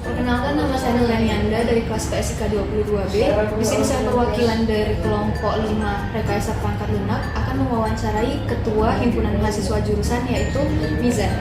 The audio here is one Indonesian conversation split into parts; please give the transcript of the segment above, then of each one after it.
Perkenalkan, nama saya Nurani Anda dari kelas PSIK 22B. Di sini saya perwakilan dari kelompok 5 Rekayasa Perangkat Lunak akan mewawancarai Ketua Himpunan Mahasiswa Jurusan, yaitu Mizan.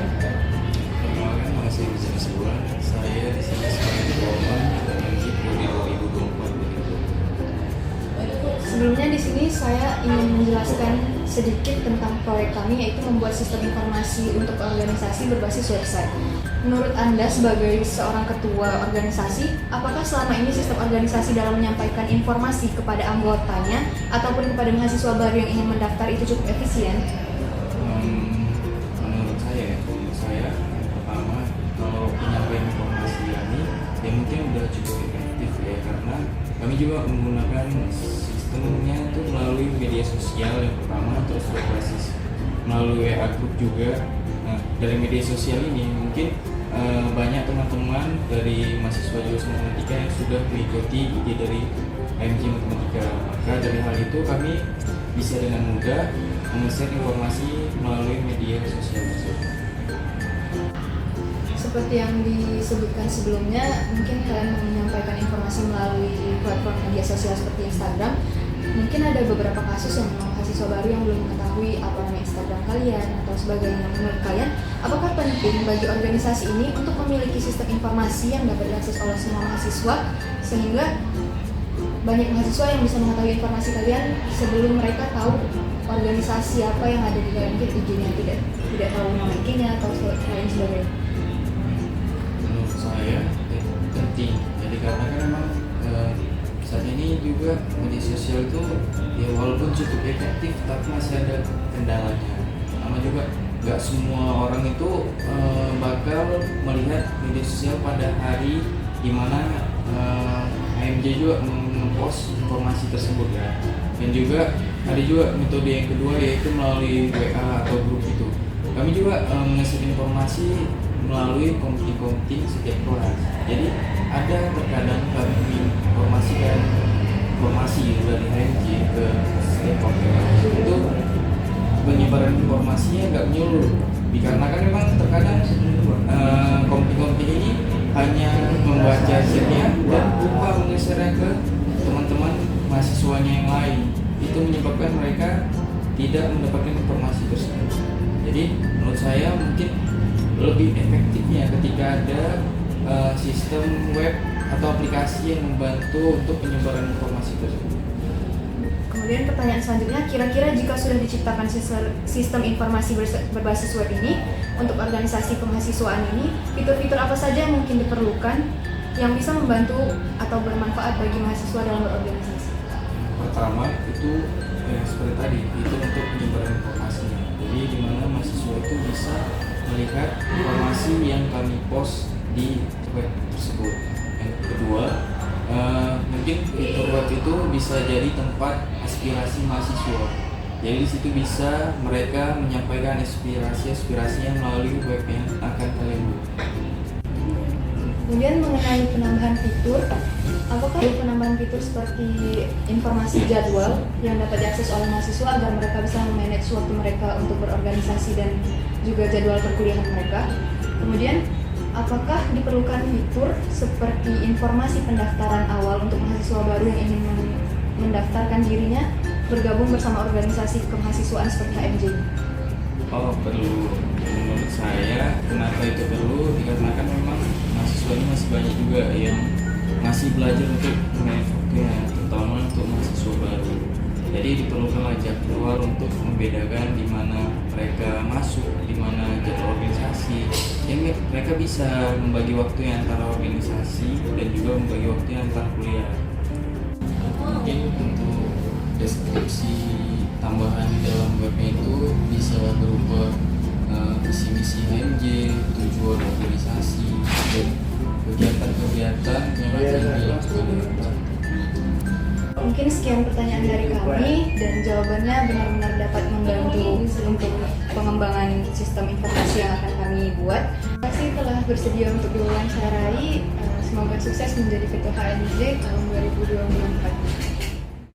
Perkenalkan, nama saya Mizan Asbuan. Saya di sini sebagai ketua dan Menji Prodi 2024. Sebelumnya di sini saya ingin menjelaskan sedikit tentang proyek kami, yaitu membuat sistem informasi untuk organisasi berbasis website. Menurut Anda sebagai seorang ketua organisasi, apakah selama ini sistem organisasi dalam menyampaikan informasi kepada anggotanya ataupun kepada mahasiswa baru yang ingin mendaftar itu cukup efisien? Menurut saya pertama, kalau penyampaian informasi kami ya mungkin udah cukup efektif ya, karena kami juga menggunakan sistemnya itu melalui media sosial yang pertama, terus berbasis melalui WA group juga. Nah, dari media sosial ini mungkin banyak teman-teman dari mahasiswa jurusan matematika yang sudah mengikuti IG dari HMJ Matematika. Maka dari hal itu kami bisa dengan mudah meng-share informasi melalui media sosial tersebut. Seperti yang disebutkan sebelumnya, mungkin kalian menyampaikan informasi melalui platform media sosial seperti Instagram. Mungkin ada beberapa kasus yang memang mahasiswa baru yang belum mengetahui apa nama Instagram kalian atau sebagainya. Menurut kalian, apakah penting bagi organisasi ini untuk memiliki sistem informasi yang dapat diakses oleh semua mahasiswa, sehingga banyak mahasiswa yang bisa mengetahui informasi kalian sebelum mereka tahu organisasi apa yang ada di dalam IG-nya, tidak tahu nama IG-nya atau lain sebagainya? Menurut saya penting. Jadi karena kan memang saat ini juga media sosial itu ya walaupun cukup efektif tapi masih ada kendalanya. Sama juga nggak semua orang itu bakal melihat media sosial pada hari dimana HMJ juga mempost informasi tersebut ya. Dan juga ada juga metode yang kedua, yaitu melalui WA atau grup itu. Kami juga mengisi informasi melalui komite-komite setiap kelas. Jadi ada terkadang kami informasikan informasi dari HMJ ke setiap kelas itu penyebaran informasinya nggak menyeluruh, dikarenakan memang terkadang komite-komite ini hanya membaca chatnya dan lupa mengesernya ke teman-teman mahasiswanya yang lain. Itu menyebabkan mereka tidak mendapatkan informasi tersebut. Jadi menurut saya mungkin lebih efektifnya ketika ada sistem web atau aplikasi yang membantu untuk penyebaran informasi tersebut. Kemudian pertanyaan selanjutnya, kira-kira jika sudah diciptakan sistem informasi berbasis web ini untuk organisasi kemahasiswaan ini, fitur-fitur apa saja yang mungkin diperlukan yang bisa membantu atau bermanfaat bagi mahasiswa dalam berorganisasi? Pertama itu seperti tadi, itu untuk penyebaran informasinya. Jadi di mana mahasiswa itu bisa melihat informasi yang kami post di web tersebut. Yang kedua, mungkin fitur web itu bisa jadi tempat aspirasi mahasiswa. Jadi di situ bisa mereka menyampaikan aspirasinya melalui web yang akan kalian buat. Kemudian mengenai penambahan fitur, apakah ada penambahan fitur seperti informasi jadwal yang dapat diakses oleh mahasiswa agar mereka bisa memanage waktu mereka untuk berorganisasi dan juga jadwal perkuliahan mereka? Kemudian, apakah diperlukan fitur seperti informasi pendaftaran awal untuk mahasiswa baru yang ingin mendaftarkan dirinya bergabung bersama organisasi kemahasiswaan seperti HMJ? Oh, perlu. Menurut saya, kenapa itu perlu? Dikarenakan memang mahasiswa ini masih banyak juga yang masih belajar untuk menetworknya, terutama untuk mahasiswa baru. Jadi diperlukanlah jadwal untuk membedakan di mana mereka masuk, di mana jadwal organisasi. Jadi mereka bisa membagi waktunya antara organisasi dan juga membagi waktunya antara kuliah. Mungkin untuk deskripsi tambahan di dalam webnya itu bisa berupa visi misi HMJ, tujuan organisasi, dan kegiatan-kegiatan yang akan dilakukan. Mungkin sekian pertanyaan dari kami dan jawabannya benar-benar dapat membantu untuk pengembangan sistem informasi yang akan kami buat. Terima kasih telah bersedia untuk diwawancarai. Semoga sukses menjadi ketua HMJ tahun 2024.